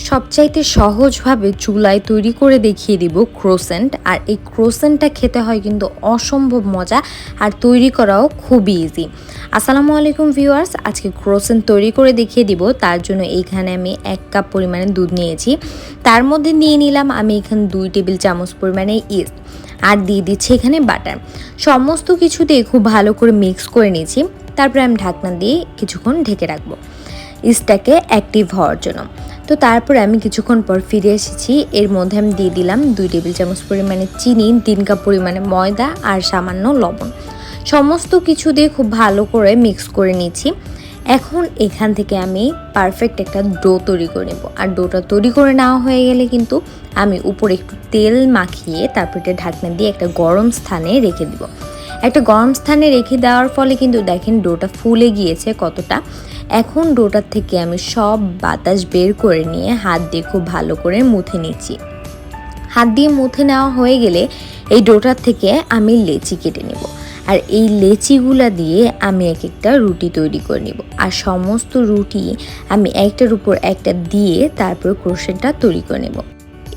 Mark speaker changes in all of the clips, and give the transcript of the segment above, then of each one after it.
Speaker 1: সবচাইতে সহজভাবে চুলায় তৈরি করে দেখিয়ে দিব ক্রোসেন্ট। আর এই ক্রোসেন্টটা খেতে হয় কিন্তু অসম্ভব মজা, আর তৈরি করাও খুবই ইজি। আসসালামু আলাইকুম ভিউয়ার্স, আজকে ক্রোসেন্ট তৈরি করে দেখিয়ে দিব। তার জন্য এইখানে আমি 1 কাপ পরিমাণে দুধ নিয়েছি। তার মধ্যে নিয়ে নিলাম আমি এখানে 2 টেবিল চামচ পরিমাণে ইস্ট, আর দিয়ে দিচ্ছি এখানে বাটার। সমস্ত কিছু দিয়ে খুব ভালো করে মিক্স করে নিয়েছি। তারপরে আমি ঢাকনা দিয়ে কিছুক্ষণ ঢেকে রাখবো ইস্টটাকে অ্যাক্টিভ হওয়ার জন্য। তো তারপরে আমি কিছুক্ষণ পর ফিরে এসেছি। এর মধ্যে আমি দিয়ে দিলাম 2 টেবিল চামচ পরিমাণে চিনি, 3 কাপ পরিমাণে ময়দা আর সামান্য লবণ। সমস্ত কিছু দিয়ে খুব ভালো করে মিক্স করে নিচ্ছি। এখন এখান থেকে আমি পারফেক্ট একটা ডো তৈরি করে নেব। আর ডোটা তৈরি করে নেওয়া হয়ে গেলে কিন্তু আমি উপরে একটু তেল মাখিয়ে তারপরে ঢাকনা দিয়ে একটা গরম স্থানে রেখে দিব। একটা গরম স্থানে রেখে দেওয়ার ফলে কিন্তু দেখেন ডোটা ফুলে গিয়েছে কতটা। এখন ডোটার থেকে আমি সব বাতাস বের করে নিয়ে হাত দিয়ে খুব ভালো করে মুথে নিচ্ছি। হাত দিয়ে মুথে নেওয়া হয়ে গেলে এই ডোটার থেকে আমি লেচি কেটে নেব। আর এই লেচিগুলা দিয়ে আমি এক একটা রুটি তৈরি করে নিব। আর সমস্ত রুটি আমি একটার উপর একটা দিয়ে তারপর ক্রোসেন্টটা তৈরি করে নেব।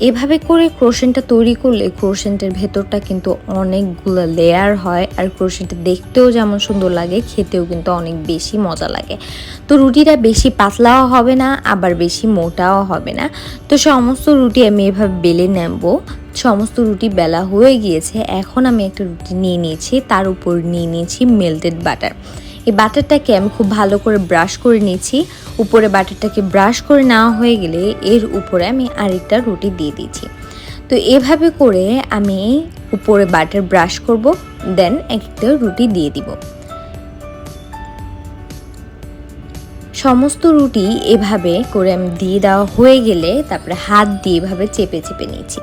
Speaker 1: এভাবে করে ক্রোসেন্টটা তৈরি করলে ক্রোসেন্টের ভেতরটা কিন্তু অনেকগুলো লেয়ার হয়, আর ক্রোসেন্টটা দেখতেও যেমন সুন্দর লাগে, খেতেও কিন্তু অনেক বেশি মজা লাগে। তো রুটিটা বেশি পাতলাও হবে না, আবার বেশি মোটাও হবে না। তো সমস্ত রুটি আমি এভাবে বেলে নেব। সমস্ত রুটি বেলা হয়ে গিয়েছে। এখন আমি একটা রুটি নিয়ে নিয়েছি, তার উপর নিয়ে নিয়েছি মেল্টেড বাটার। এই বাটারটাকে আমি খুব ভালো করে ব্রাশ করে নিয়েছি। উপরে বাটারটাকে ব্রাশ করে নেওয়া হয়ে গেলে এর উপরে আমি আরেকটা রুটি দিয়ে দিচ্ছি। তো এভাবে করে আমি উপরে বাটার ব্রাশ করব, দেন একটা রুটি দিয়ে দিব। সমস্ত রুটি এভাবে করে আমি দিয়ে দেওয়া হয়ে গেলে তারপরে হাত দিয়ে এভাবে চেপে চেপে নিচ্ছি।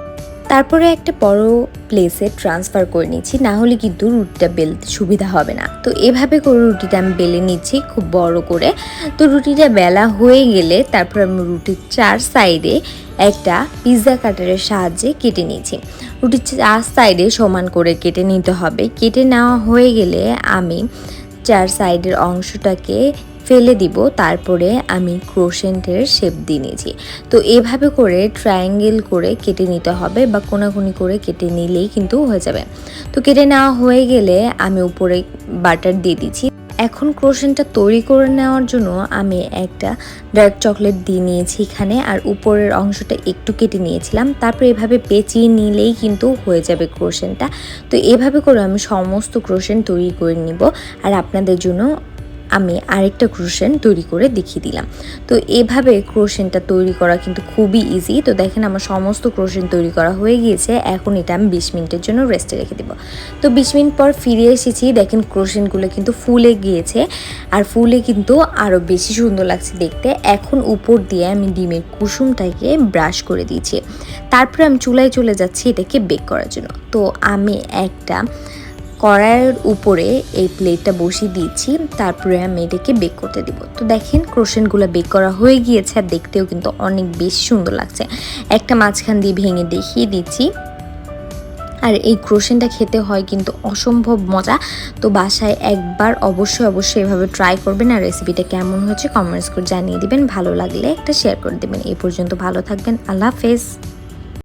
Speaker 1: তারপরে একটা বড় প্লেসে ট্রান্সফার করে নিচ্ছি, না হলে কিন্তু রুটিটা বেলতে সুবিধা হবে না। তো এভাবে করে রুটিটা আমি বেলে নিচ্ছি খুব বড় করে। তো রুটিটা বেলা হয়ে গেলে তারপর আমি রুটির 4 সাইডে একটা পিৎজা কাটারের সাহায্যে কেটে নিয়েছি। রুটির 4 সাইডে সমান করে কেটে নিতে হবে। কেটে নেওয়া হয়ে গেলে আমি 4 সাইডের অংশটাকে ফেলে দিব। তারপরে আমি ক্রোসেন্টের শেপ দিয়ে নিয়েছি। তো এভাবে করে ট্রায়াঙ্গেল করে কেটে নিতে হবে, বা কোনাকুনি করে কেটে নিলেই কিন্তু হয়ে যাবে। তো কেটে নেওয়া হয়ে গেলে আমি উপরে বাটার দিয়ে দিচ্ছি। এখন ক্রোসেন্টটা তৈরি করে নেওয়ার জন্য আমি একটা ডার্ক চকলেট দিয়ে নিয়েছি এখানে, আর উপরের অংশটা একটু কেটে নিয়েছিলাম। তারপরে এভাবে পেঁচিয়ে নিলেই কিন্তু হয়ে যাবে ক্রোসেন্টটা। তো এভাবে করে আমি সমস্ত ক্রোসেন্ট তৈরি করে নিব। আর আপনাদের জন্য আমি আরেকটা ক্রোসেন্ট তৈরি করে দেখিয়ে দিলাম। তো এভাবে ক্রোসেন্টটা তৈরি করা কিন্তু খুবই ইজি। তো দেখেন আমার সমস্ত ক্রোসেন্ট তৈরি করা হয়ে গিয়েছে। এখন এটা আমি 20 মিনিটের জন্য রেস্টে রেখে দেবো। তো 20 মিনিট পর ফিরে এসেছি। দেখেন ক্রোসেন্টগুলো কিন্তু ফুলে গিয়েছে, আর ফুলে কিন্তু আরও বেশি সুন্দর লাগছে দেখতে। এখন উপর দিয়ে আমি ডিমের কুসুমটাকে ব্রাশ করে দিয়েছি। তারপরে আমি চুলায় চলে যাচ্ছি এটাকে বেক করার জন্য। তো আমি একটা কড়াইয়ের উপরে এই প্লেটটা বসিয়ে দিয়েছি। তারপরে আমি এটাকে বেক করতে দিব। তো দেখেন ক্রোসেন্টগুলো বেক করা হয়ে গিয়েছে, আর দেখতেও কিন্তু অনেক বেশি সুন্দর লাগছে। একটা মাঝখান দিয়ে ভেঙে দেখিয়ে দিচ্ছি। আর এই ক্রোসেন্টটা খেতে হয় কিন্তু অসম্ভব মজা। তো বাসায় একবার অবশ্যই এভাবে ট্রাই করবেন। আর রেসিপিটা কেমন হয়েছে কমেন্টস করে জানিয়ে দিবেন। ভালো লাগলে একটা শেয়ার করে দেবেন। এই পর্যন্ত ভালো থাকবেন। আল্লাহ হাফেজ।